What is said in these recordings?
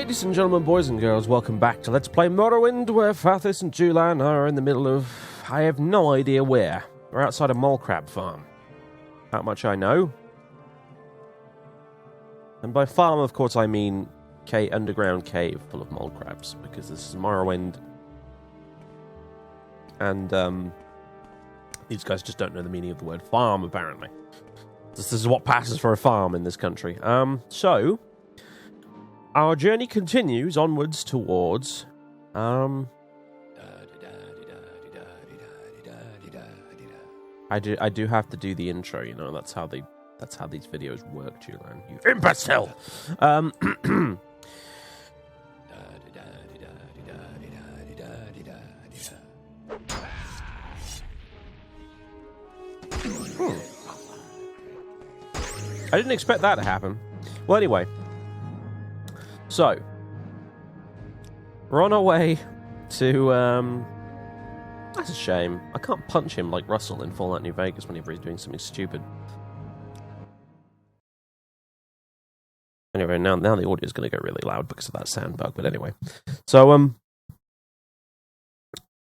Ladies and gentlemen, boys and girls, welcome back to Let's Play Morrowind, where Fathis and Julan are in the middle of... I have no idea where. We're outside a mole crab farm. That much I know. And by farm, of course, I mean underground cave full of mole crabs, because this is Morrowind. And, these guys just don't know the meaning of the word farm, apparently. This is what passes for a farm in this country. So... our journey continues onwards towards, I do have to do the intro, you know, that's how these videos work, Julan, you imbecile! I didn't expect that to happen. Well, anyway... so, we're on our way to, that's a shame. I can't punch him like Russell in Fallout New Vegas whenever he's doing something stupid. Anyway, now the audio's going to go really loud because of that sound bug, but anyway. So,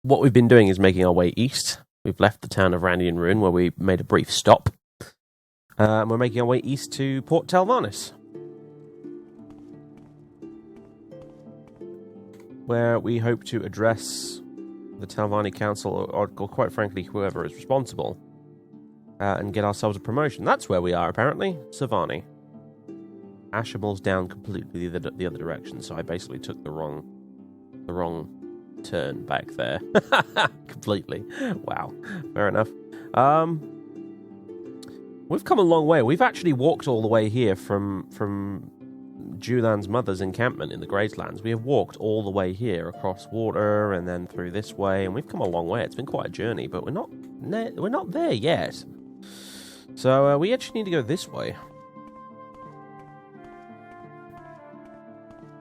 what we've been doing is making our way east. We've left the town of Randian Ruin, where we made a brief stop. And we're making our way east to Port Telvannis, where we hope to address the Telvanni Council, or quite frankly, whoever is responsible, and get ourselves a promotion. That's where we are, apparently. Savani. Ashamel's down completely the other direction, so I basically took the wrong turn back there. Completely. Wow. Fair enough. We've come a long way. We've actually walked all the way here from Julan's mother's encampment in the Gracelands. We have walked all the way here across water and then through this way, and we've come a long way. It's been quite a journey, but we're not there yet. So we actually need to go this way,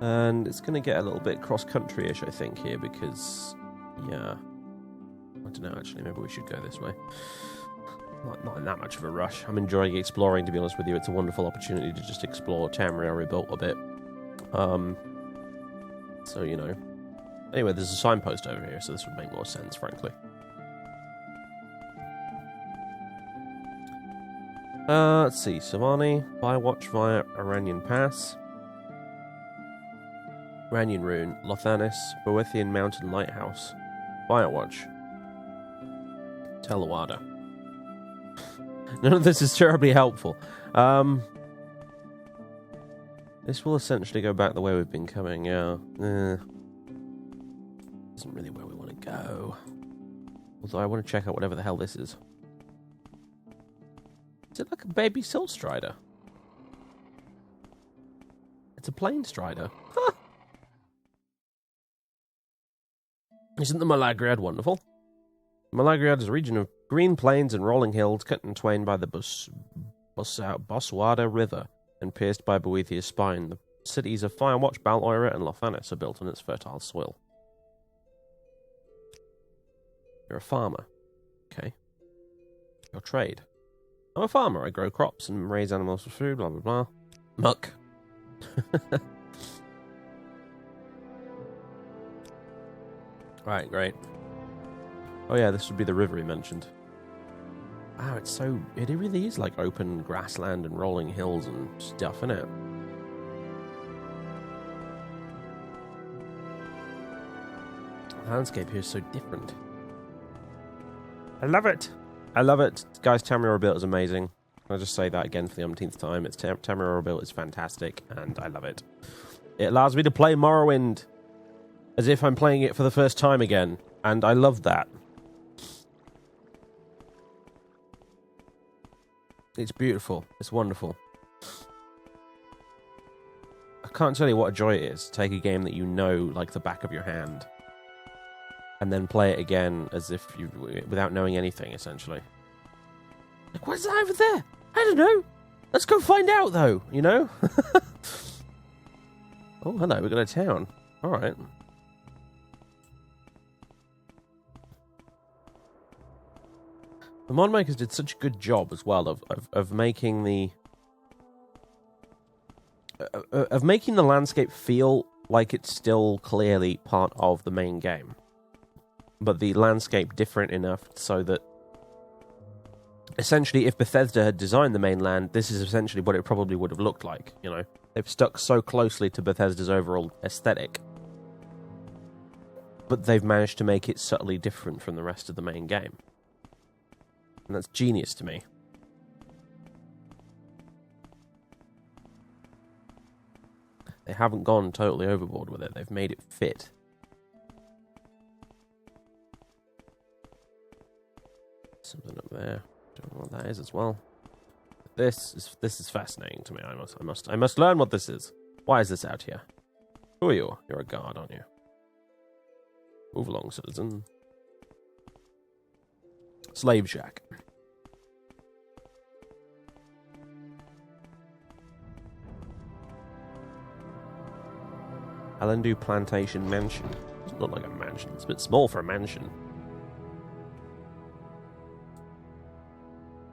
and it's going to get a little bit cross-country-ish, I think, here because, yeah, I don't know. Actually, maybe we should go this way. Not in that much of a rush. I'm enjoying exploring, to be honest with you. It's a wonderful opportunity to just explore Tamriel Rebuilt a bit. So, you know. Anyway, there's a signpost over here, so this would make more sense, frankly. Let's see. Savani, Firewatch via Iranian Pass. Randian Rune, Lothanis, Boethian Mountain Lighthouse. Firewatch. Tell Ouada. None of this is terribly helpful. This will essentially go back the way we've been coming, yeah. Isn't really where we want to go. Although I want to check out whatever the hell this is. Is it like a baby Silt Strider? It's a plain Strider. Huh. Isn't the Malagriad wonderful? Malagriad is a region of green plains and rolling hills cut in twain by the Ouada River and pierced by Boethia's spine. The cities of Firewatch, Baloira, and Lothanis are built on its fertile soil. You're a farmer. Okay. Your trade. I'm a farmer. I grow crops and raise animals for food, blah, blah, blah. Muck. Right, great. Oh yeah, this would be the river he mentioned. Wow, it really is like open grassland and rolling hills and stuff, isn't it? The landscape here is so different. I love it! I love it. Guys, Tamriel Rebuilt is amazing. I'll just say that again for the umpteenth time. Tamriel Rebuilt is fantastic, and I love it. It allows me to play Morrowind as if I'm playing it for the first time again, and I love that. It's beautiful. It's wonderful. I can't tell you what a joy it is to take a game that you know like the back of your hand and then play it again as if you, without knowing anything, essentially. Like, what's that over there? I don't know. Let's go find out, though, you know? Oh, hello, we've got a town. All right. The mod makers did such a good job as well of making the making the landscape feel like it's still clearly part of the main game. But the landscape different enough so that essentially if Bethesda had designed the mainland, this is essentially what it probably would have looked like, you know. They've stuck so closely to Bethesda's overall aesthetic, but they've managed to make it subtly different from the rest of the main game. And that's genius to me. They haven't gone totally overboard with it. They've made it fit. Something up there. Don't know what that is as well. This is fascinating to me. I must learn what this is. Why is this out here? Who are you? You're a guard, aren't you? Move along, citizen. Slave shack. Alendu Plantation Mansion. Doesn't look like a mansion. It's a bit small for a mansion.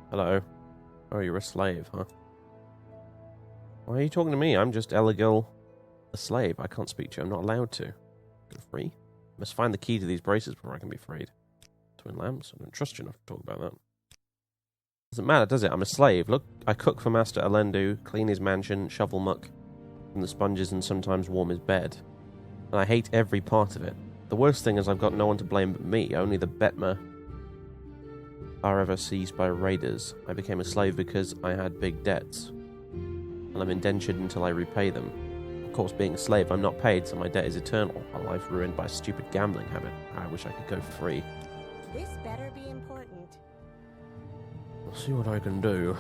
Hello. Oh, you're a slave, huh? Why are you talking to me? I'm just Eligil, a slave. I can't speak to you. I'm not allowed to. You're free? I must find the key to these braces before I can be freed. Twin lamps? I don't trust you enough to talk about that. Doesn't matter, does it? I'm a slave. Look, I cook for Master Alendu, clean his mansion, shovel muck from the sponges, and sometimes warm his bed. And I hate every part of it. The worst thing is I've got no one to blame but me. Only the Betma are ever seized by raiders. I became a slave because I had big debts, and I'm indentured until I repay them. Of course, being a slave, I'm not paid, so my debt is eternal. A life ruined by a stupid gambling habit. I wish I could go free. This better be important. I'll see what I can do.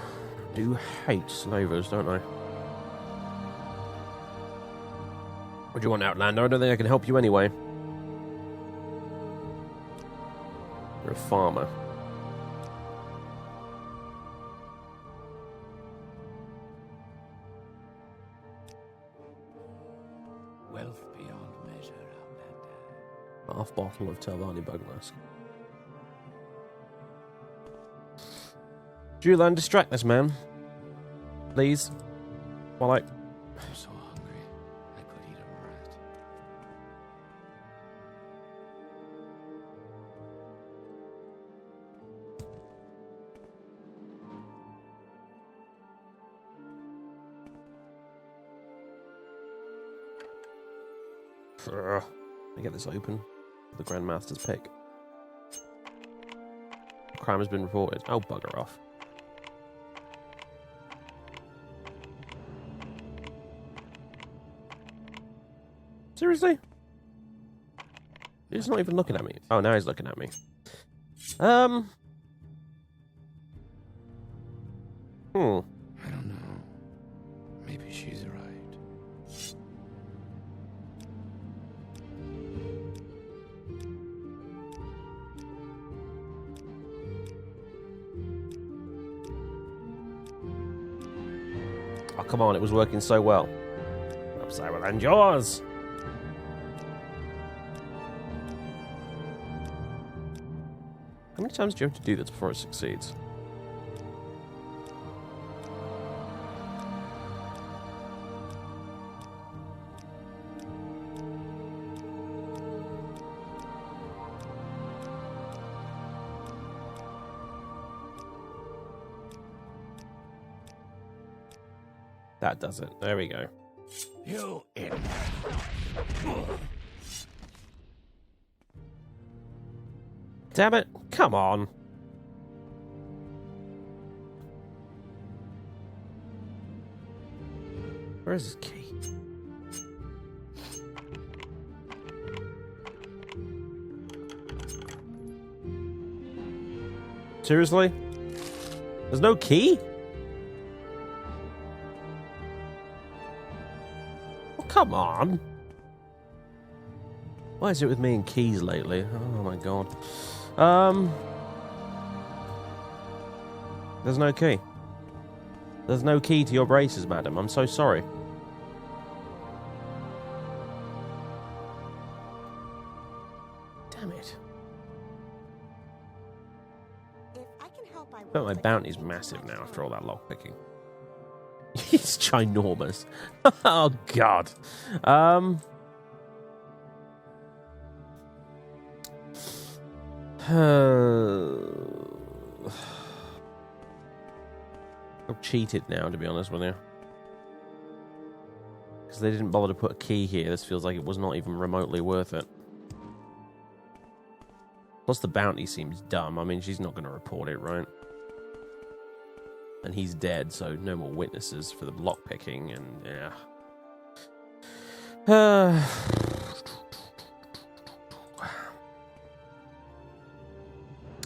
I do hate slavers, don't I? What do you want, Outlander? I don't think I can help you anyway. You're a farmer. Wealth beyond measure, Outlander. Half bottle of Telvanni Bugmask. Julan, distract this man. Please. While I... I'm so hungry, I could eat a rat. Let me get this open. The Grandmaster's pick. Crime has been reported. Oh, bugger off. Seriously? He's not even looking at me. Oh, now he's looking at me. I don't know. Maybe she's right. Oh, come on, it was working so well. Perhaps I will end yours. How many times do you have to do this before it succeeds? That does it. There we go. You idiot. Damn it. Come on. Where is his key? Seriously? There's no key? Oh, come on. Why is it with me and keys lately? Oh my god. There's no key. There's no key to your braces, madam. I'm so sorry. Damn it. If I can help, I will. But my bounty's massive now after all that lockpicking. It's ginormous. Oh god. I've cheated now, to be honest with you. Because they didn't bother to put a key here. This feels like it was not even remotely worth it. Plus the bounty seems dumb. I mean, she's not going to report it, right? And he's dead, so no more witnesses for the lockpicking, and yeah.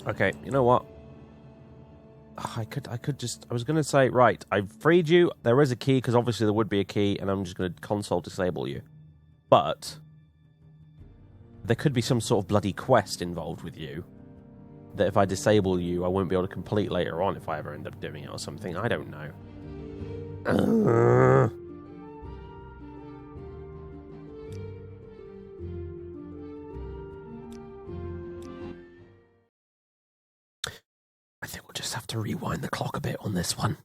Okay, you know what? I was going to say, right, I've freed you. There is a key, because obviously there would be a key, and I'm just going to console disable you. But there could be some sort of bloody quest involved with you that if I disable you, I won't be able to complete later on if I ever end up doing it or something. I don't know. I think we'll just have to rewind the clock a bit on this one.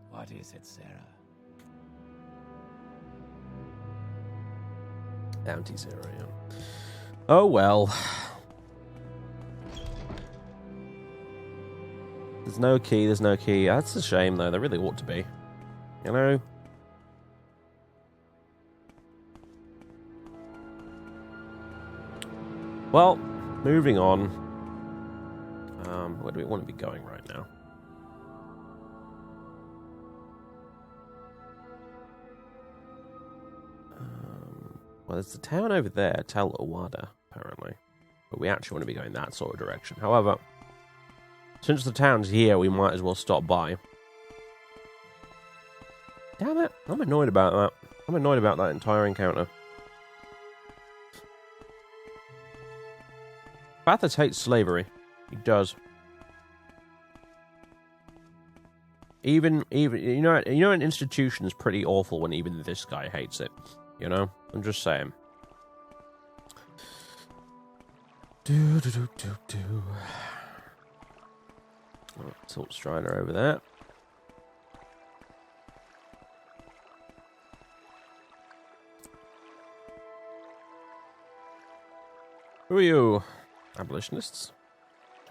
What is it, Sarah? Bounty 0, yeah. Oh well. There's no key, there's no key. That's a shame, though. There really ought to be. You know? Well, moving on. Where do we want to be going right now? Well, there's the town over there, Tel Ouada, apparently. But we actually want to be going that sort of direction. However, since the town's here, we might as well stop by. Damn it, I'm annoyed about that. I'm annoyed about that entire encounter. Bathurst hates slavery. He does. Even you know an institution is pretty awful when even this guy hates it. You know? I'm just saying. Oh, Salt Strider over there. Who are you? Abolitionists?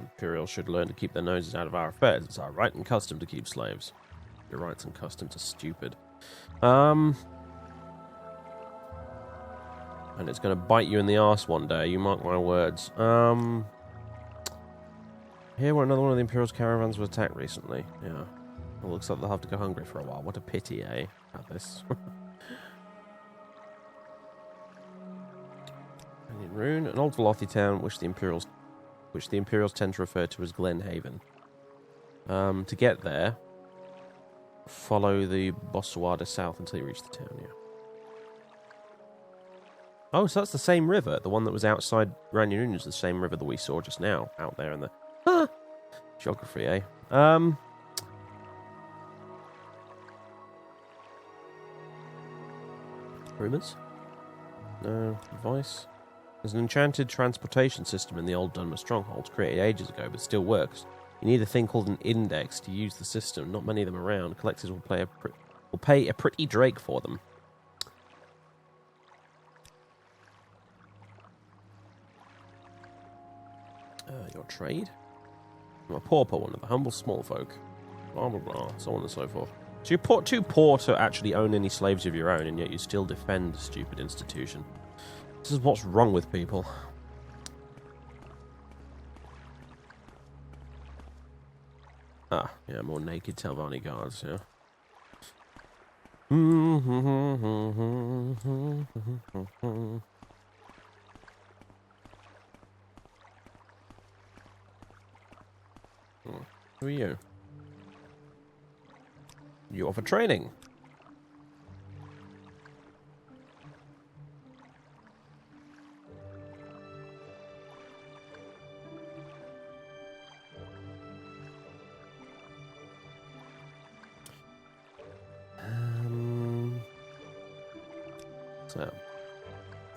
Imperials should learn to keep their noses out of our affairs. It's our right and custom to keep slaves. Your rights and customs are stupid. And it's going to bite you in the arse one day, you mark my words. Here where another one of the Imperial's caravans was attacked recently. Yeah. It looks like they'll have to go hungry for a while. What a pity, eh? At this. Rune, an old Velothi town which the Imperials tend to refer to as Glen Haven. To get there, follow the Ouada south until you reach the town, yeah. Oh, so that's the same river. The one that was outside Ranyanun is the same river that we saw just now, out there in the... Geography, eh? Rumours? No. Advice? There's an enchanted transportation system in the old Dunmer strongholds, created ages ago, but still works. You need a thing called an index to use the system. Not many of them around. Collectors will pay a pretty drake for them. Your trade? I'm a pauper, one of the humble small folk. Blah, blah, blah, so on and so forth. So you're too poor to actually own any slaves of your own, and yet you still defend a stupid institution. This is what's wrong with people. Ah, yeah, more naked Telvanni guards, yeah. Who are you? You offer training. So,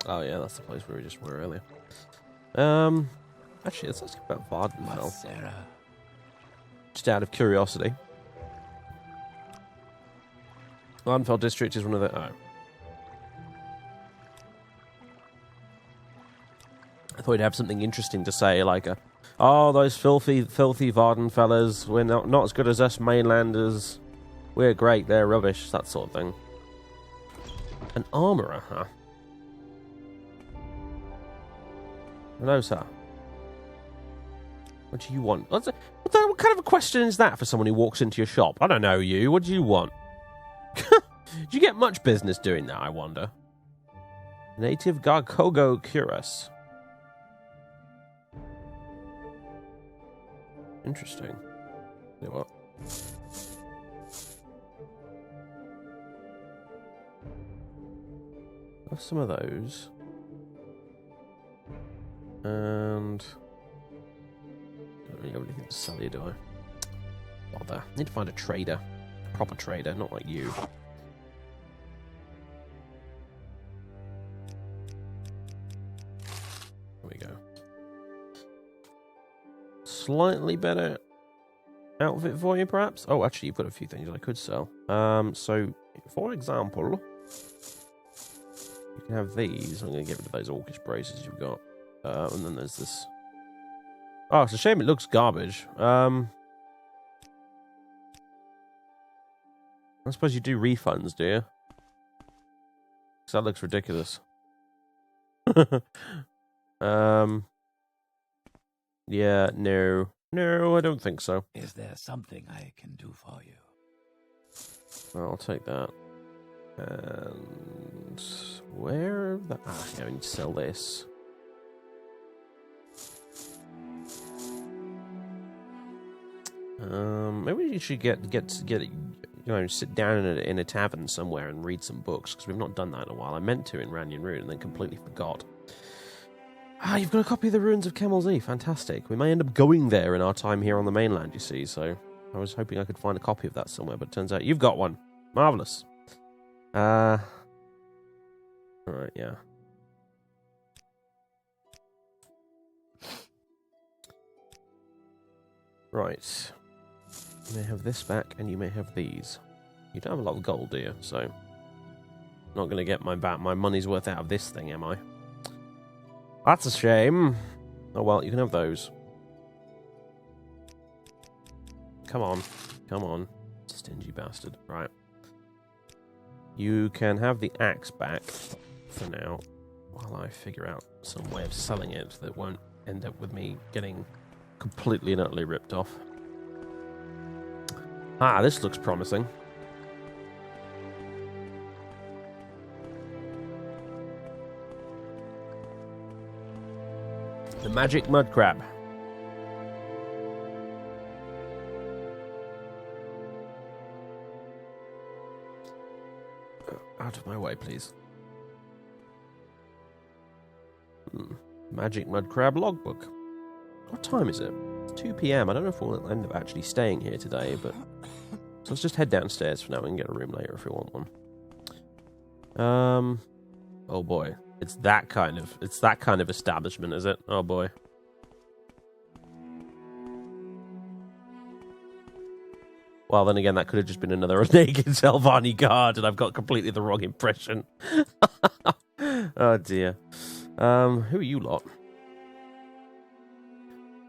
oh yeah, that's the place where we just were earlier. Actually, let's ask about Vardenfell. Just out of curiosity. Ardenfell District is one of the... Oh. I thought he'd have something interesting to say, like, oh, those filthy Varden fellas, we're not as good as us mainlanders. We're great, they're rubbish, that sort of thing. An armourer, huh? Hello, sir. What do you want? What kind of a question is that for someone who walks into your shop? I don't know you. What do you want? Do you get much business doing that, I wonder? Native Garkogo Cuirass. Interesting. You know what? Have some of those. And... I don't really have anything to sell you, do I? Bother. I need to find a trader. A proper trader, not like you. There we go. Slightly better outfit for you, perhaps? Oh, actually, you've got a few things I could sell. So, for example, you can have these. I'm going to get rid of those orcish braces you've got. And then there's this. Oh, it's a shame it looks garbage. I suppose you do refunds, do you? 'Cause that looks ridiculous. Yeah, no. No, I don't think so. Is there something I can do for you? I'll take that. And where the... yeah, I need to sell this. Maybe you should get you know, sit down in a tavern somewhere and read some books, because we've not done that in a while. I meant to in Ranyan Rune and then completely forgot. Ah, you've got a copy of the Ruins of Kemel's Fantastic. We may end up going there in our time here on the mainland, you see, so I was hoping I could find a copy of that somewhere, but it turns out you've got one. Marvellous. Alright, yeah. Right. You may have this back, and you may have these. You don't have a lot of gold, do you? So, not going to get my money's worth out of this thing, am I? That's a shame. Oh well, you can have those. Come on. Come on. Stingy bastard. Right. You can have the axe back for now, while I figure out some way of selling it that won't end up with me getting completely and utterly ripped off. Ah, this looks promising. The magic mud crab. Out of my way, please. Magic mud crab logbook. What time is it? It's 2 p.m. I don't know if we'll end up actually staying here today, but... So let's just head downstairs for now and get a room later if we want one. Oh boy. It's that kind of establishment, is it? Oh boy. Well, then again, that could have just been another naked Zelvani guard, and I've got completely the wrong impression. Oh dear. Who are you lot?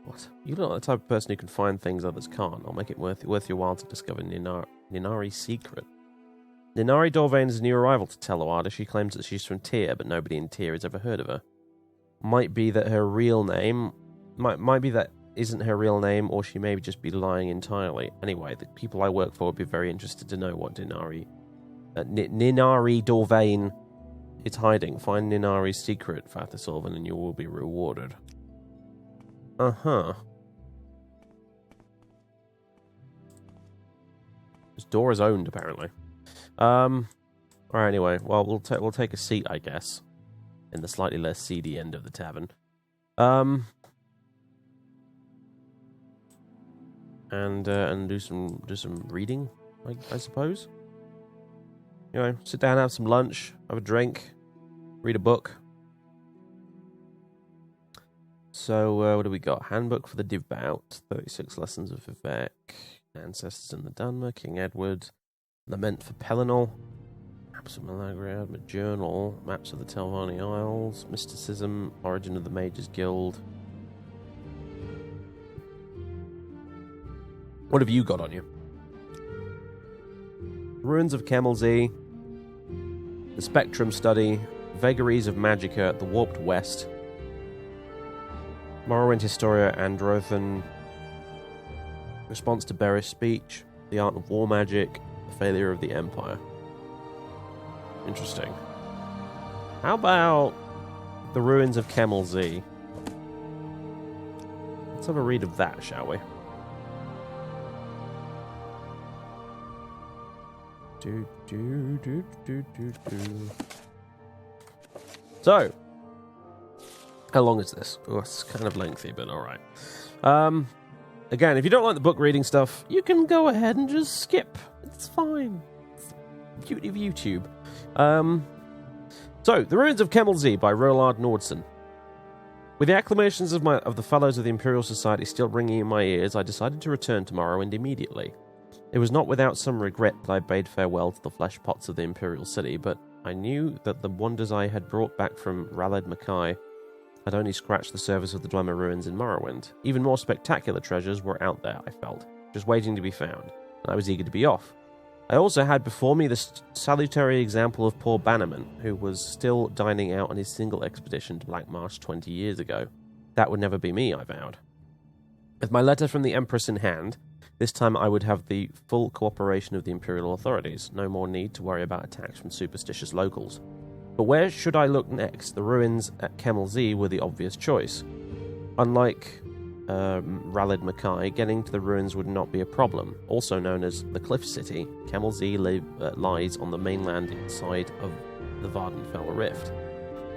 What? You're not the type of person who can find things others can't. I'll make it worth your while to discover Ninari's secret. Ninari Dorvain is a new arrival to tell Ouada. She claims that she's from Tyr, but nobody in Tyr has ever heard of her. Might be that her real name... Might be that isn't her real name, or she may just be lying entirely. Anyway, the people I work for would be very interested to know what Ninari Dorvain is hiding. Find Ninari's secret, Fathersolven, and you will be rewarded. Uh-huh. This door is owned, apparently. Alright, anyway. Well, we'll take a seat, I guess. In the slightly less seedy end of the tavern. And do some reading, I suppose. You know, sit down, have some lunch, have a drink, read a book. So, what do we got? Handbook for the Devout, 36 Lessons of Vivek, Ancestors in the Dunmer, King Edward, Lament for Pelennor. Maps of Malagria, my journal, maps of the Telvanni Isles, mysticism, origin of the Mages Guild. What have you got on you? Ruins of Kemelzy, the Spectrum Study, Vagaries of Magicka, the Warped West, Morrowind Historia Androthan, Response to Bearish Speech, The Art of War Magic, The Failure of the Empire. Interesting. How about the Ruins of Kemelzy? Let's have a read of that, shall we? So, how long is this? Oh, it's kind of lengthy, but alright. Again, if you don't like the book reading stuff, you can go ahead and just skip. It's fine. It's the beauty of YouTube. So, The Ruins of Kemelzy by Roland Nordson. With the acclamations of the Fellows of the Imperial Society still ringing in my ears, I decided to return to Morrowind immediately. It was not without some regret that I bade farewell to the flesh pots of the Imperial City, but I knew that the wonders I had brought back from Raled Mackay had only scratched the surface of the Dwemer ruins in Morrowind. Even more spectacular treasures were out there, I felt, just waiting to be found, and I was eager to be off. I also had before me the salutary example of poor Bannerman, who was still dining out on his single expedition to Black Marsh 20 years ago. That would never be me, I vowed. With my letter from the Empress in hand, this time I would have the full cooperation of the Imperial authorities. No more need to worry about attacks from superstitious locals. But where should I look next? The ruins at Kemelzy were the obvious choice. Unlike Raled Mackay, getting to the ruins would not be a problem. Also known as the Cliff City, Kemelzy lies on the mainland side of the Vardenfell Rift,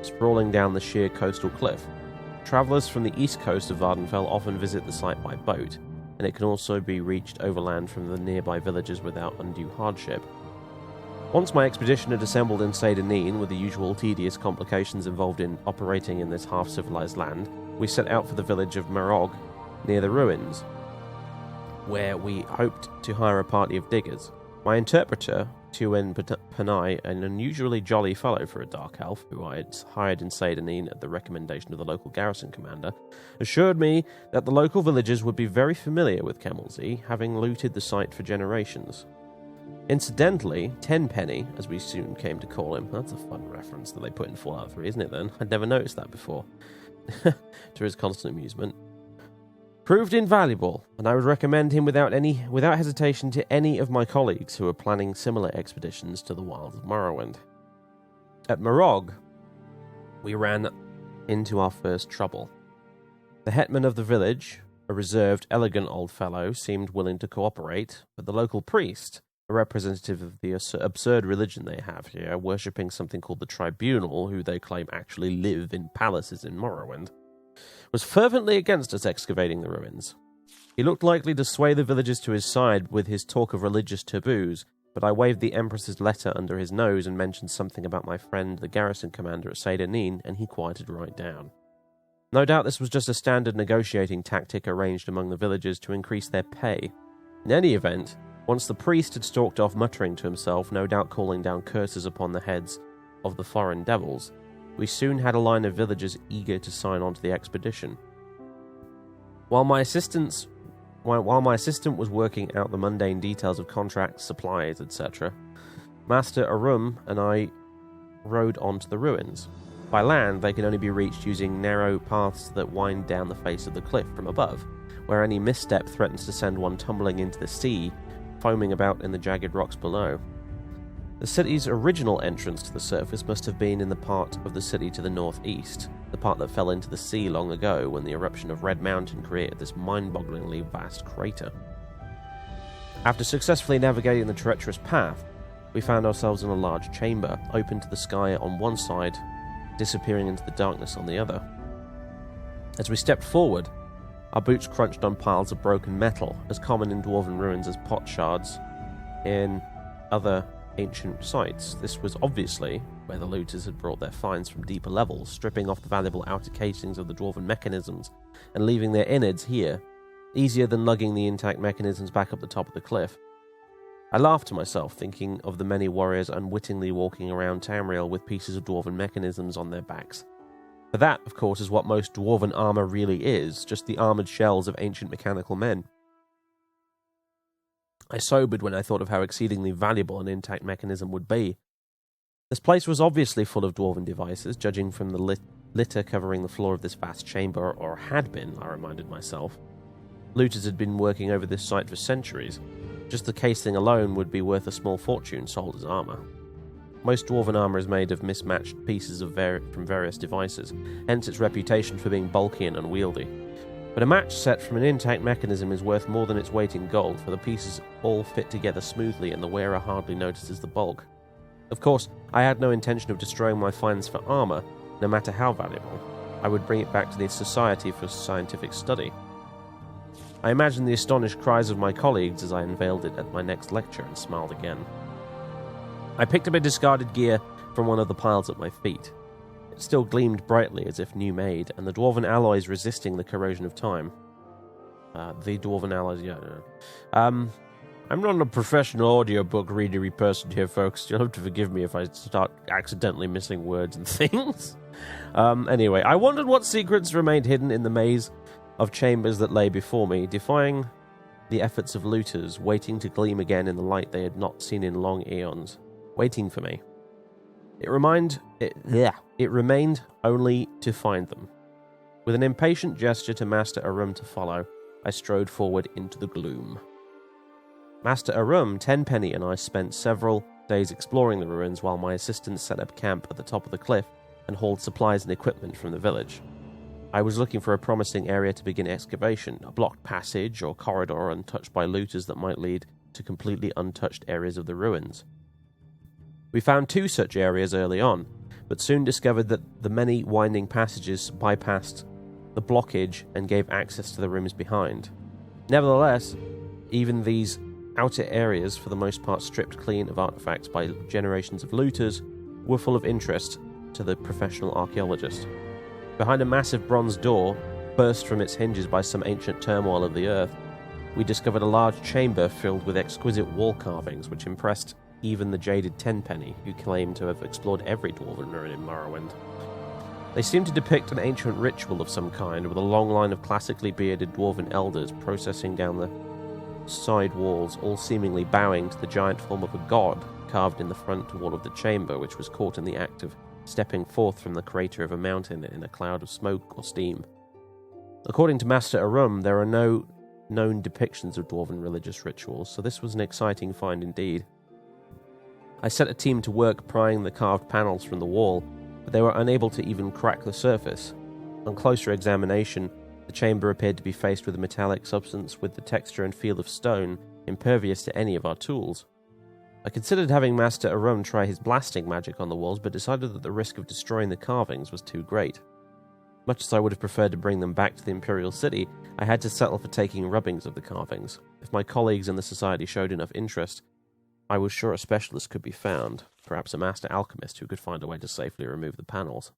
sprawling down the sheer coastal cliff. Travellers from the east coast of Vardenfell often visit the site by boat, and it can also be reached overland from the nearby villages without undue hardship. Once my expedition had assembled in Sethandas, with the usual tedious complications involved in operating in this half-civilized land, we set out for the village of Morrowind, near the ruins, where we hoped to hire a party of diggers. My interpreter, Tuin Panai, an unusually jolly fellow for a dark elf who I had hired in Sethandas at the recommendation of the local garrison commander, assured me that the local villagers would be very familiar with Kemelzy, having looted the site for generations. Incidentally, Tenpenny, as we soon came to call him, that's a fun reference that they put in Fallout 3, isn't it then? I'd never noticed that before, to his constant amusement, proved invaluable, and I would recommend him without hesitation to any of my colleagues who are planning similar expeditions to the wilds of Morrowind. At Morrowind, we ran into our first trouble. The hetman of the village, a reserved, elegant old fellow, seemed willing to cooperate, but the local priest, a representative of the absurd religion they have here, worshipping something called the Tribunal, who they claim actually live in palaces in Morrowind, was fervently against us excavating the ruins. He looked likely to sway the villagers to his side with his talk of religious taboos, but I waved the Empress's letter under his nose and mentioned something about my friend, the garrison commander at Sethandas, and he quieted right down. No doubt this was just a standard negotiating tactic arranged among the villagers to increase their pay. In any event, once the priest had stalked off muttering to himself, no doubt calling down curses upon the heads of the foreign devils, we soon had a line of villagers eager to sign on to the expedition. While my assistant was working out the mundane details of contracts, supplies, etc., Master Arum and I rode on to the ruins. By land, they can only be reached using narrow paths that wind down the face of the cliff from above, where any misstep threatens to send one tumbling into the sea, foaming about in the jagged rocks below. The city's original entrance to the surface must have been in the part of the city to the northeast, the part that fell into the sea long ago when the eruption of Red Mountain created this mind-bogglingly vast crater. After successfully navigating the treacherous path, we found ourselves in a large chamber, open to the sky on one side, disappearing into the darkness on the other. As we stepped forward, our boots crunched on piles of broken metal, as common in dwarven ruins as pot shards in other ancient sites. This was obviously where the looters had brought their finds from deeper levels, stripping off the valuable outer casings of the dwarven mechanisms and leaving their innards here, easier than lugging the intact mechanisms back up the top of the cliff. I laughed to myself, thinking of the many warriors unwittingly walking around Tamriel with pieces of dwarven mechanisms on their backs. But that, of course, is what most dwarven armour really is, just the armoured shells of ancient mechanical men. I sobered when I thought of how exceedingly valuable an intact mechanism would be. This place was obviously full of dwarven devices, judging from the litter covering the floor of this vast chamber, or had been, I reminded myself. Looters had been working over this site for centuries. Just the casing alone would be worth a small fortune sold as armour. Most dwarven armour is made of mismatched pieces from various devices, hence its reputation for being bulky and unwieldy. But a match set from an intact mechanism is worth more than its weight in gold, for the pieces all fit together smoothly and the wearer hardly notices the bulk. Of course, I had no intention of destroying my finds for armour, no matter how valuable. I would bring it back to the Society for Scientific Study. I imagined the astonished cries of my colleagues as I unveiled it at my next lecture and smiled again. I picked up a discarded gear from one of the piles at my feet. It still gleamed brightly as if new made, and the dwarven alloys resisting the corrosion of time. The dwarven alloys, yeah. I'm not a professional audiobook readery person here, folks. You'll have to forgive me if I start accidentally missing words and things. Anyway, I wondered what secrets remained hidden in the maze of chambers that lay before me, defying the efforts of looters, waiting to gleam again in the light they had not seen in long eons, waiting for me. It remained only to find them. With an impatient gesture to Master Arum to follow, I strode forward into the gloom. Master Arum, Tenpenny, and I spent several days exploring the ruins while my assistants set up camp at the top of the cliff and hauled supplies and equipment from the village. I was looking for a promising area to begin excavation, a blocked passage or corridor untouched by looters that might lead to completely untouched areas of the ruins. We found 2 such areas early on, but soon discovered that the many winding passages bypassed the blockage and gave access to the rooms behind. Nevertheless, even these outer areas, for the most part stripped clean of artifacts by generations of looters, were full of interest to the professional archaeologist. Behind a massive bronze door, burst from its hinges by some ancient turmoil of the earth, we discovered a large chamber filled with exquisite wall carvings which impressed even the jaded Tenpenny, who claimed to have explored every dwarven ruin in Morrowind. They seemed to depict an ancient ritual of some kind, with a long line of classically bearded dwarven elders processing down the side walls, all seemingly bowing to the giant form of a god carved in the front wall of the chamber, which was caught in the act of stepping forth from the crater of a mountain in a cloud of smoke or steam. According to Master Arum, there are no known depictions of dwarven religious rituals, so this was an exciting find indeed. I set a team to work prying the carved panels from the wall, but they were unable to even crack the surface. On closer examination, the chamber appeared to be faced with a metallic substance with the texture and feel of stone, impervious to any of our tools. I considered having Master Arum try his blasting magic on the walls, but decided that the risk of destroying the carvings was too great. Much as I would have preferred to bring them back to the Imperial City, I had to settle for taking rubbings of the carvings. If my colleagues in the Society showed enough interest, I was sure a specialist could be found, perhaps a master alchemist who could find a way to safely remove the panels.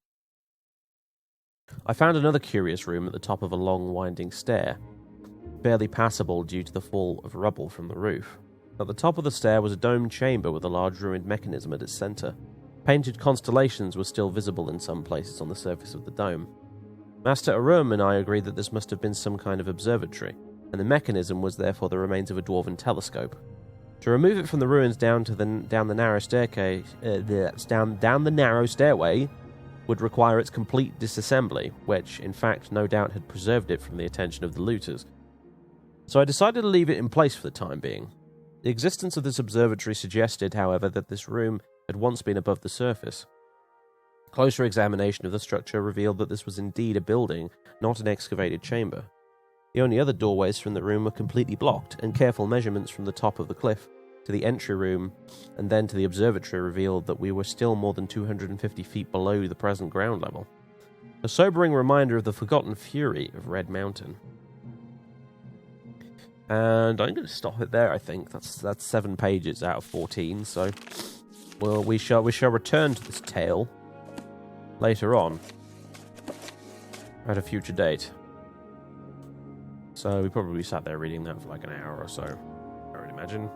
I found another curious room at the top of a long winding stair, barely passable due to the fall of rubble from the roof. At the top of the stair was a domed chamber with a large ruined mechanism at its centre. Painted constellations were still visible in some places on the surface of the dome. Master Arum and I agreed that this must have been some kind of observatory, and the mechanism was therefore the remains of a dwarven telescope. To remove it from the ruins down the narrow stairway would require its complete disassembly, which, in fact, no doubt had preserved it from the attention of the looters. So I decided to leave it in place for the time being. The existence of this observatory suggested, however, that this room had once been above the surface. Closer examination of the structure revealed that this was indeed a building, not an excavated chamber. The only other doorways from the room were completely blocked, and careful measurements from the top of the cliff to the entry room and then to the observatory revealed that we were still more than 250 feet below the present ground level. A sobering reminder of the forgotten fury of Red Mountain. And I'm going to stop it there, I think. That's 7 pages out of 14, so we shall return to this tale later on at a future date. So we probably sat there reading that for like an hour or so, I would imagine.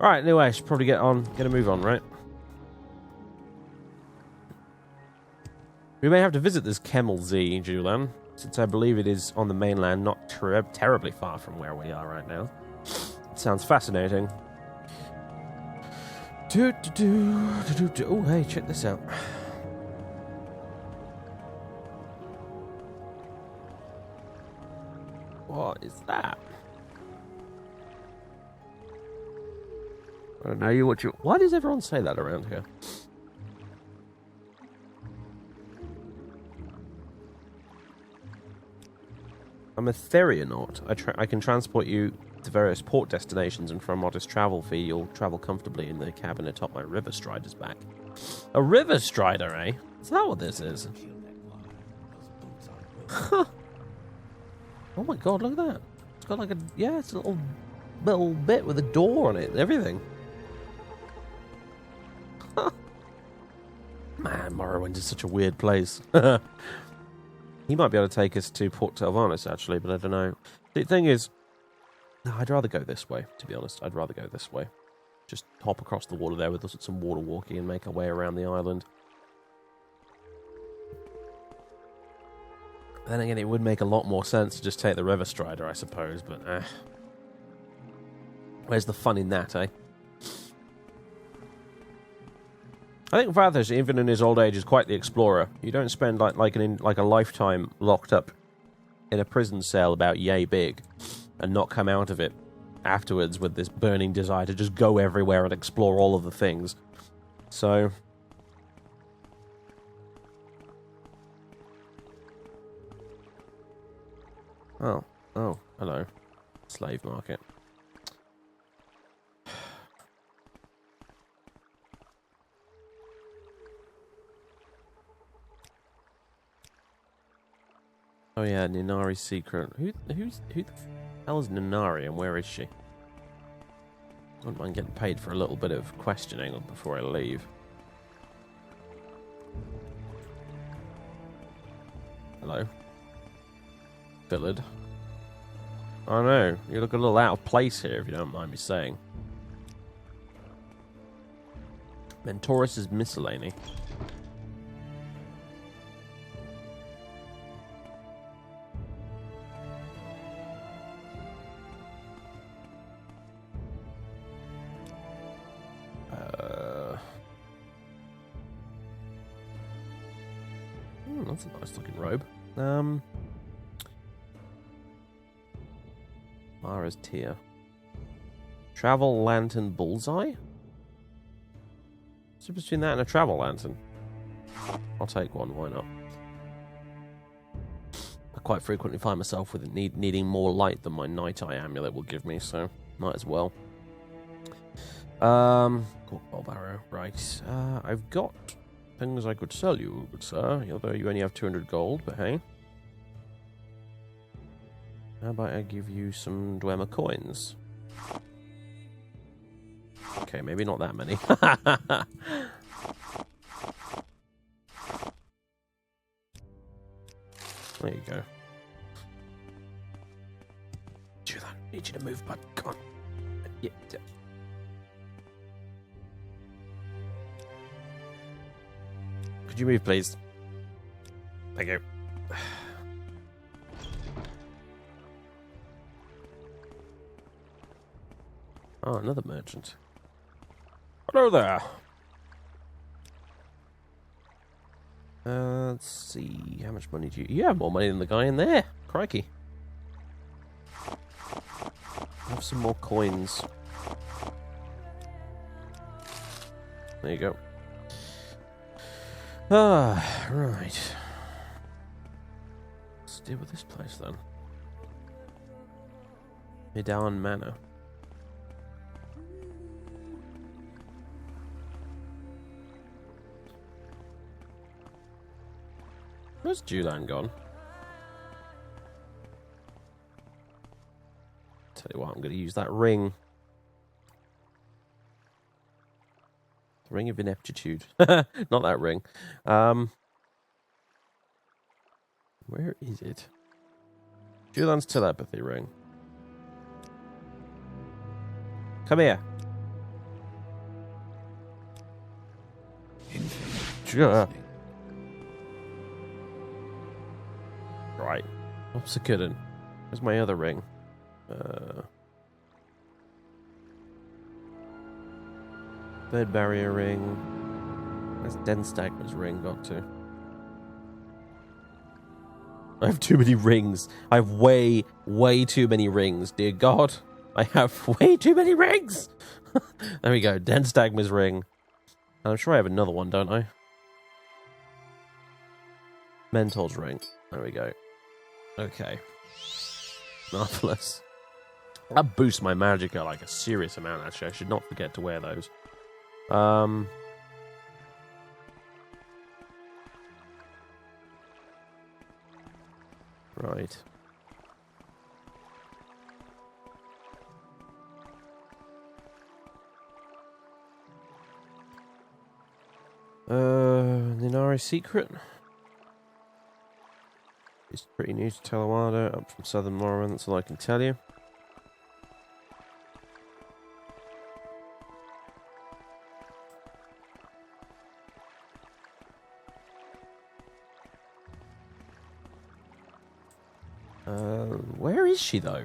Alright, anyway, I should probably get a move on, right? We may have to visit this Kemmel Z, Julan, since I believe it is on the mainland, not terribly far from where we are right now. It sounds fascinating. Oh, hey, check this out. What is that? I don't know what you... Why does everyone say that around here? I'm a Therionaut. I can transport you to various port destinations, and for a modest travel fee, you'll travel comfortably in the cabin atop my River Strider's back. A River Strider, eh? Is that what this is? Huh. Oh my god, look at that. It's got like a... Yeah, it's a little bit with a door on it and everything. Huh. Man, Morrowind is such a weird place. He might be able to take us to Port Telvanus, actually, but I don't know. The thing is... No, I'd rather go this way, to be honest. I'd rather go this way. Just hop across the water there with us at some water walking and make our way around the island. Then again, it would make a lot more sense to just take the River Strider, I suppose, but where's the fun in that, eh? I think Vathis, even in his old age, is quite the explorer. You don't spend like a lifetime locked up in a prison cell about yay big and not come out of it afterwards with this burning desire to just go everywhere and explore all of the things. So... Oh, hello. Slave market. Oh yeah, Ninari's secret. Who the hell is Ninari and where is she? I wouldn't mind getting paid for a little bit of questioning before I leave. Hello. Billard. I know, you look a little out of place here, if you don't mind me saying. Mentorus' miscellany. That's a nice looking robe. Mara's tier. Travel lantern bullseye? What's between that and a travel lantern? I'll take one, why not? I quite frequently find myself with needing more light than my night eye amulet will give me, so might as well. Bow arrow, right. I've got things I could sell you, good sir, although you only have 200 gold, but hey. How about I give you some Dwemer coins? Okay, maybe not that many. There you go. Julan, need you to move, bud. Come on. Yeah. Could you move, please? Thank you. Oh, another merchant. Hello there. Let's see. How much money do you... You have more money than the guy in there. Crikey. Have some more coins. There you go. Ah, right. Let's deal with this place then. Midowan Manor. Where's Julan gone? Tell you what, I'm going to use that ring. The ring of ineptitude. Not that ring. Where is it? Julan's telepathy ring. Come here. infinite Sure. listening. Right. What's the good one? Where's my other ring? Third barrier ring. Where's Denstagma's ring got to? I have too many rings. I have way, way too many rings. Dear God. I have way too many rings. There we go. Denstagma's ring. I'm sure I have another one, don't I? Mentor's ring. There we go. Okay. Marvelous. That boosts my magicka like a serious amount, actually. I should not forget to wear those. Right. Ninari secret. It's pretty new to Ouada, up from Southern Morrowind, that's all I can tell you. Where is she, though?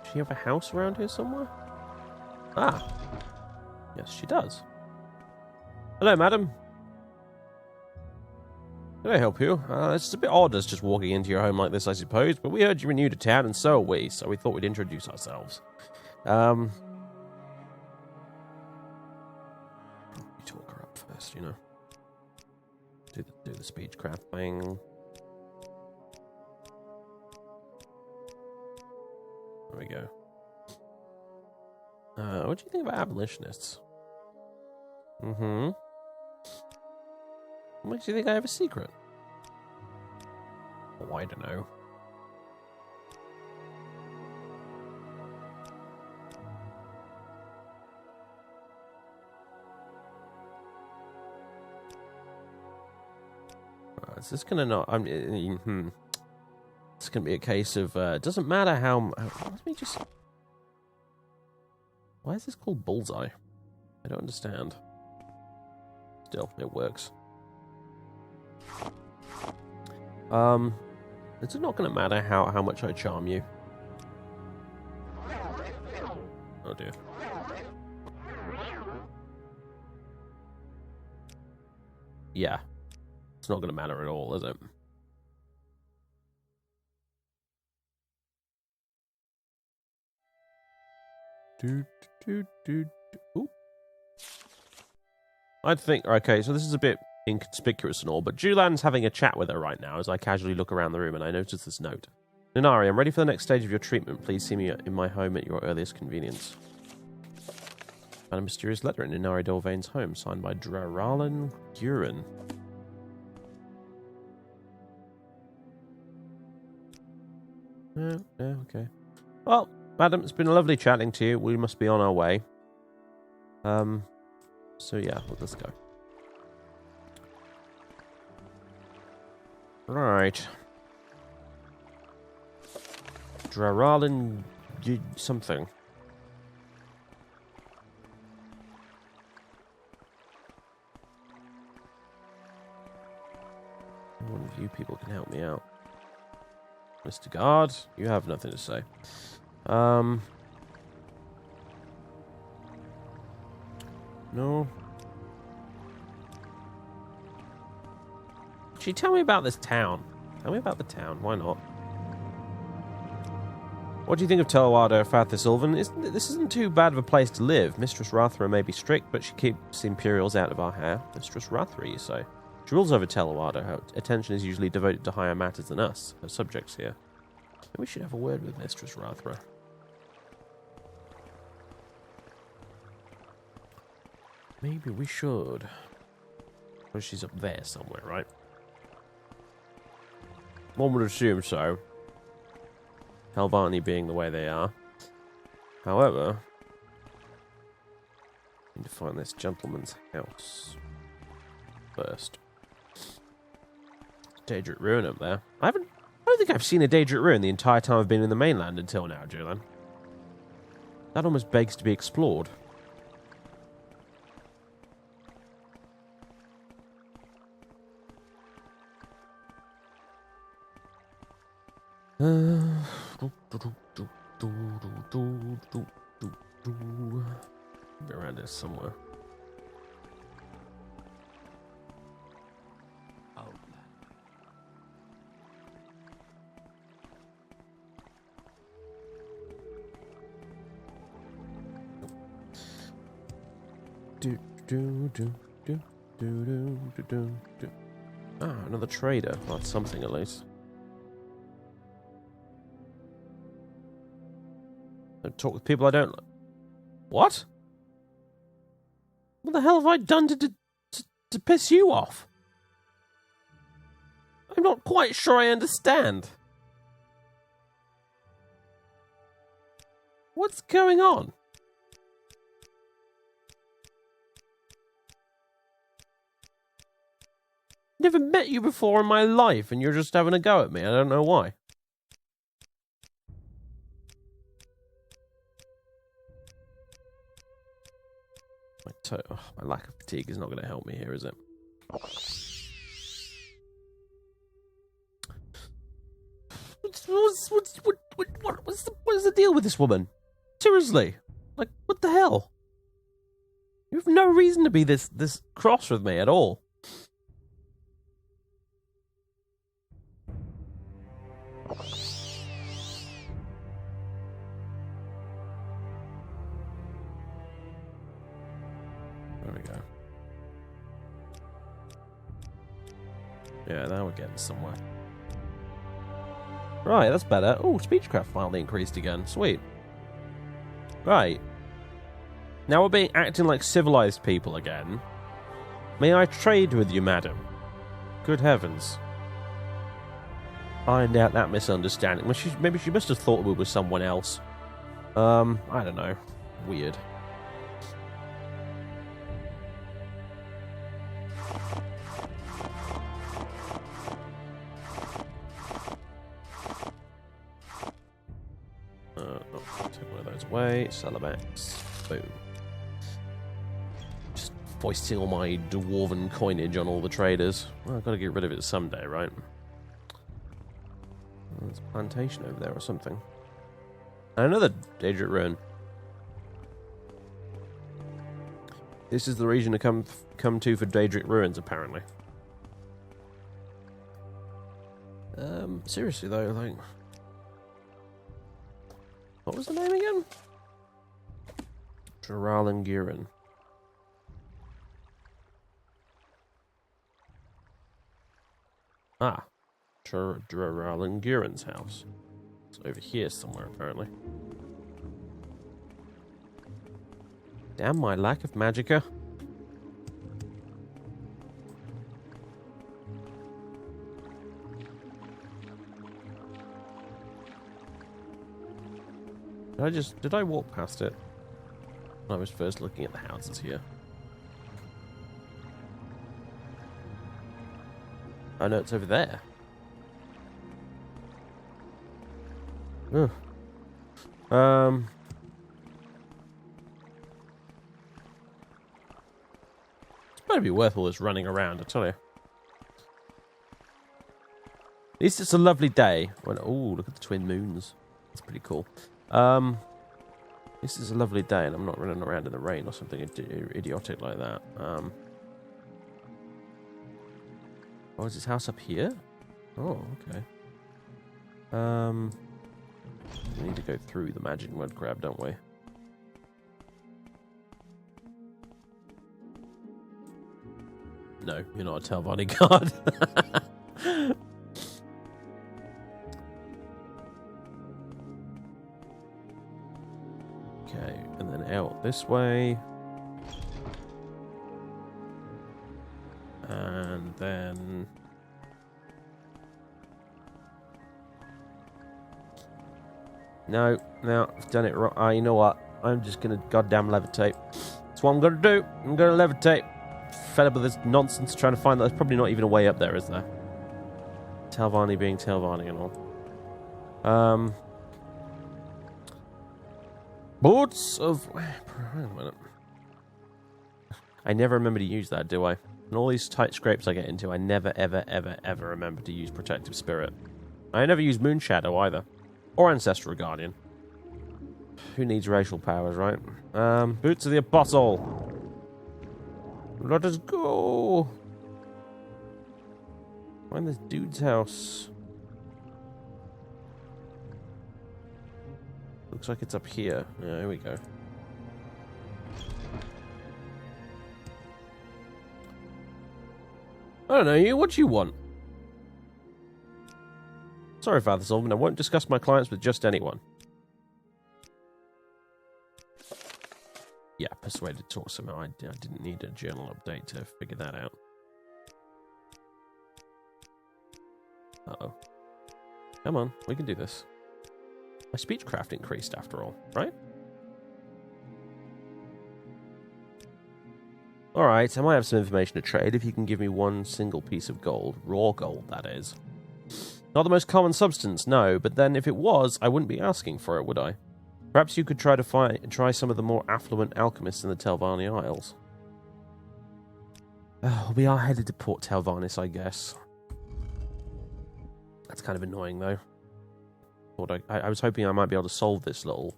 Does she have a house around here somewhere? Ah. Yes, she does. Hello, madam. Can I help you? It's a bit odd us just walking into your home like this, I suppose, but we heard you were new to town, and so are we, so we thought we'd introduce ourselves. You talk her up first, you know. Do the speechcraft thing. There we go. What do you think about abolitionists? Mm-hmm. What makes you think I have a secret? Oh, I don't know. Is this gonna not? It's gonna be a case of. It doesn't matter how. Let me just. Why is this called Bullseye? I don't understand. Still, it works. It's not going to matter how much I charm you. Oh dear. Yeah. It's not going to matter at all, is it? Ooh. I'd think, okay, so this is a bit inconspicuous and all, but Julan's having a chat with her right now as I casually look around the room and I notice this note. Ninari, I'm ready for the next stage of your treatment. Please see me in my home at your earliest convenience. Found a mysterious letter in Ninari Dolvain's home, signed by Draralan Gurin. Yeah, okay. Well, madam, it's been lovely chatting to you. We must be on our way. So yeah, let's go. Right. Draralan something. One of you people can help me out. Mr. Guard, you have nothing to say. No. Actually, tell me about this town. Tell me about the town. Why not? What do you think of Ouada, Father Sylvan? This isn't too bad of a place to live. Mistress Rathra may be strict, but she keeps Imperials out of our hair. Mistress Rathra, you say? She rules over Ouada. Her attention is usually devoted to higher matters than us, her subjects here. Maybe we should have a word with Mistress Rathra. Maybe we should. Well, she's up there somewhere, right? One would assume so. Helvani being the way they are. However, I need to find this gentleman's house first. Daedric Ruin up there. I don't think I've seen a Daedric Ruin the entire time I've been in the mainland until now, Julan. That almost begs to be explored. Be around here somewhere. Ah, another trader. Well, that's something at least. Don't talk with people I don't like. What? What the hell have I done to piss you off? I'm not quite sure I understand. What's going on? Never met you before in my life, and you're just having a go at me. I don't know why. My lack of fatigue is not going to help me here, is it? What's the deal with this woman? Seriously, like, what the hell? You have no reason to be this cross with me at all. There we go. Yeah, now we're getting somewhere. Right, that's better. Oh, Speechcraft finally increased again. Sweet. Right. Now we're acting like civilized people again. May I trade with you, madam? Good heavens. Ironed out that misunderstanding. Well, maybe she must have thought we were someone else. I don't know. Weird. Take one of those away. Salabax. Boom. Just foisting all my dwarven coinage on all the traders. Well, I've got to get rid of it someday, right? There's a plantation over there or something. And another Daedric ruin. This is the region to come to for Daedric ruins, apparently. Seriously though, like, what was the name again? Julan. Ah. Julan's house. It's over here somewhere, apparently. Damn my lack of magicka. Did I walk past it? I was first looking at the houses here. Oh no, it's over there. Ugh. It's better be worth all this running around, I tell you. At least it's a lovely day. Oh, look at the twin moons. That's pretty cool. This is a lovely day, and I'm not running around in the rain or something idiotic like that. Oh, is this house up here? Oh, okay. We need to go through the magic mud crab, don't we? No, you're not a Telvanni guard. Okay, and then out this way. And then... No, I've done it wrong. You know what? I'm just going to goddamn levitate. That's what I'm going to do. I'm going to levitate. Fed up with this nonsense trying to find that. There's probably not even a way up there, is there? Telvanni being Telvanni and all. Boards of... Wait a minute. I never remember to use that, do I? And all these tight scrapes I get into, I never, ever, ever, ever remember to use Protective Spirit. I never used Moonshadow either. Or Ancestral Guardian. Who needs racial powers, right? Boots of the Apostle. Let us go. Find this dude's house. Looks like it's up here. Yeah, here we go. I don't know you. What do you want? Sorry, Father Sullivan. I won't discuss my clients with just anyone. Yeah, persuaded to talk somehow. I didn't need a journal update to figure that out. Uh-oh. Come on, we can do this. My speechcraft increased after all, right? Alright, I might have some information to trade if you can give me one single piece of gold. Raw gold, that is. Not the most common substance, no, but then if it was, I wouldn't be asking for it, would I? Perhaps you could try some of the more affluent alchemists in the Telvanni Isles. We are headed to Port Telvannis, I guess. That's kind of annoying, though. I was hoping I might be able to solve this little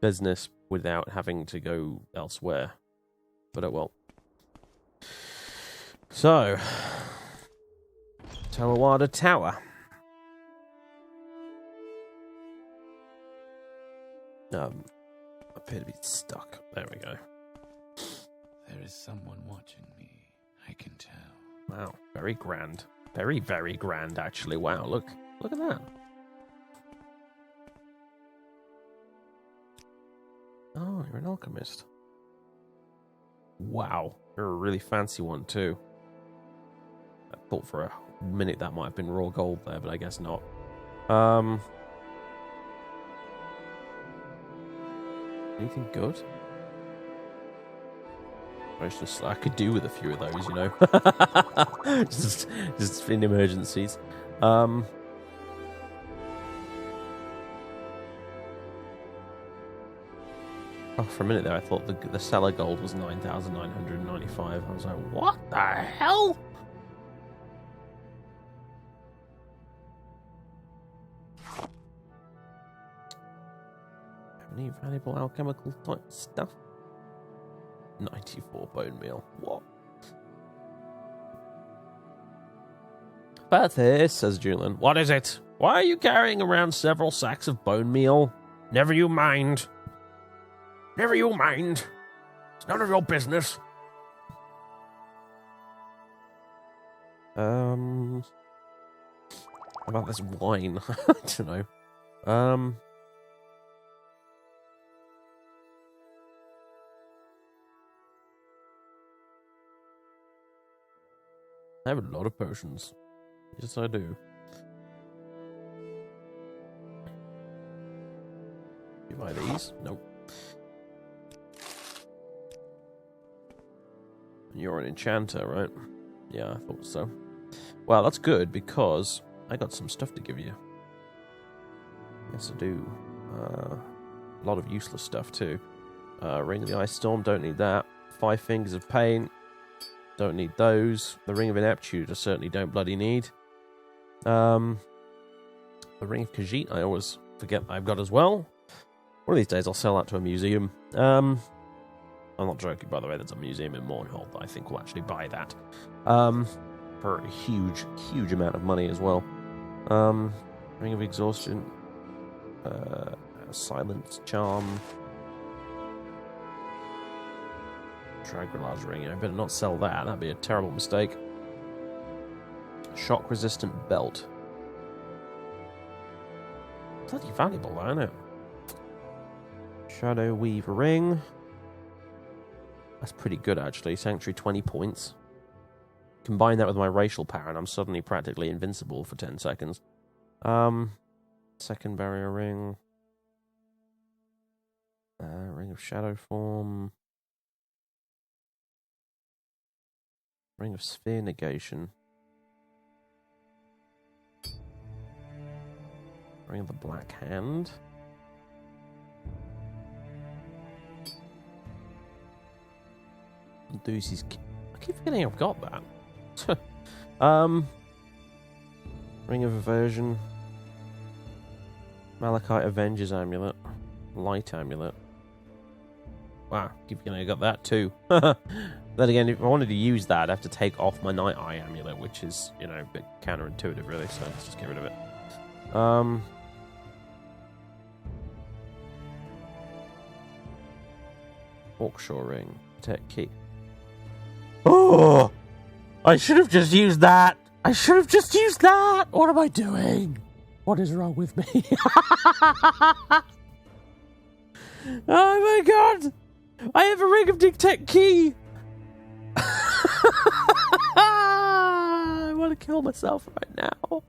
business without having to go elsewhere. But it will. So, Ouada Tower. Appear to be stuck. There we go. There is someone watching me. I can tell. Wow, very grand. Very, very grand, actually. Wow, look at that. Oh, you're an alchemist. Wow, you're a really fancy one too. I thought for a minute that might have been raw gold there, but I guess not. Anything good? I could do with a few of those, you know. just in emergencies. Oh, for a minute there, I thought the cellar gold was 9,995. I was like, what the hell? Any valuable alchemical type stuff? 94 bone meal. What? Berthis, says Julan. What is it? Why are you carrying around several sacks of bone meal? Never you mind. Never you mind. It's none of your business. How about this wine? I don't know. I have a lot of potions. Yes, I do. You buy these? Nope. You're an enchanter, right? Yeah, I thought so. Well, that's good, because I got some stuff to give you. Yes, I do. A lot of useless stuff, too. Ring of the Ice Storm, don't need that. 5 Fingers of Pain, don't need those. The Ring of Ineptitude, I certainly don't bloody need. The Ring of Khajiit, I always forget I've got as well. One of these days I'll sell that to a museum. I'm not joking, by the way. There's a museum in Mournhold that I think will actually buy that. For a huge, huge amount of money as well. Ring of Exhaustion. Silence Charm. Dragula's Ring. I better not sell that. That'd be a terrible mistake. Shock Resistant Belt. Bloody valuable, though, isn't it? Shadow Weave Ring. That's pretty good, actually. Sanctuary, 20 points. Combine that with my racial power, and I'm suddenly practically invincible for 10 seconds. Second Barrier Ring. Ring of Shadow Form. Ring of Sphere Negation. Ring of the Black Hand. Deuce's... I keep forgetting I've got that. Ring Ring of Aversion. Malachite Avenger's Amulet. Light Amulet. Wow, keep going, I got that too. Then again, if I wanted to use that, I'd have to take off my Night Eye Amulet, which is, you know, a bit counterintuitive, really, so let's just get rid of it. Hawkshaw Ring. Protect Key. Oh! I should have just used that! I should have just used that! What am I doing? What is wrong with me? Oh my god! I have a Ring of Detect Key! I want to kill myself right now.